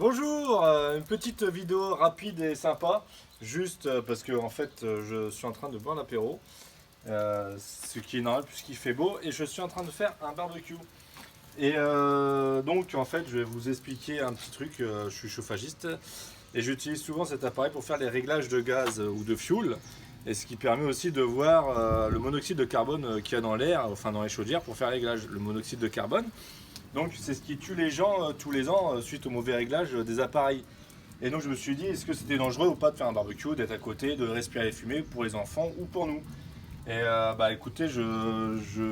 Bonjour, une petite vidéo rapide et sympa, juste parce que en fait je suis en train de boire l'apéro, ce qui est normal puisqu'il fait beau et je suis en train de faire un barbecue. Et donc en fait je vais vous expliquer un petit truc, je suis chauffagiste et j'utilise souvent cet appareil pour faire les réglages de gaz ou de fuel et ce qui permet aussi de voir le monoxyde de carbone qu'il y a dans l'air, enfin dans les chaudières pour faire les réglages, le monoxyde de carbone. Donc c'est ce qui tue les gens tous les ans suite au mauvais réglage des appareils. Et donc je me suis dit, est-ce que c'était dangereux ou pas de faire un barbecue, d'être à côté, de respirer les fumées pour les enfants ou pour nous. Et bah écoutez, je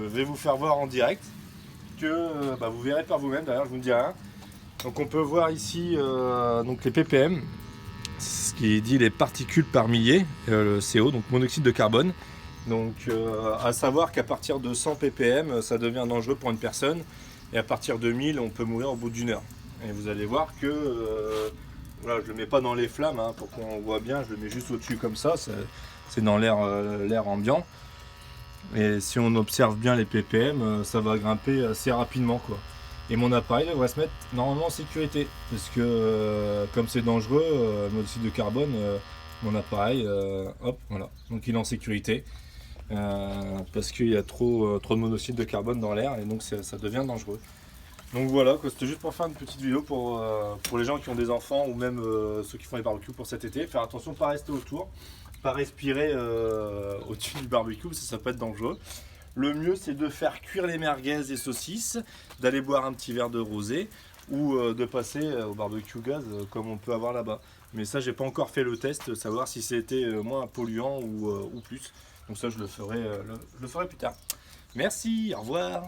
vais vous faire voir en direct que vous verrez par vous-même, d'ailleurs je vous ne dis rien. Donc on peut voir ici donc les ppm, ce qui dit les particules par millier, le CO, donc monoxyde de carbone. Donc à savoir qu'à partir de 100 ppm, ça devient dangereux pour une personne. Et à partir de 1000, on peut mourir au bout d'une heure. Et vous allez voir que voilà, je ne le mets pas dans les flammes pour qu'on voit bien, je le mets juste au-dessus comme ça, c'est dans l'air ambiant. Et si on observe bien les ppm, ça va grimper assez rapidement, quoi. Et mon appareil devrait se mettre normalement en sécurité, parce que comme c'est dangereux, le monoxyde de carbone, mon appareil, hop, voilà, donc il est en sécurité. Parce qu'il y a trop de monoxyde de carbone dans l'air et donc ça devient dangereux. Donc voilà, c'était juste pour faire une petite vidéo pour les gens qui ont des enfants ou même ceux qui font les barbecues pour cet été. Faire attention, pas rester autour, pas respirer au-dessus du barbecue, ça peut être dangereux. Le mieux c'est de faire cuire les merguez et saucisses, d'aller boire un petit verre de rosé ou de passer au barbecue gaz comme on peut avoir là-bas. Mais ça j'ai pas encore fait le test, savoir si c'était moins polluant ou plus. Donc ça je le ferai plus tard. Merci, au revoir.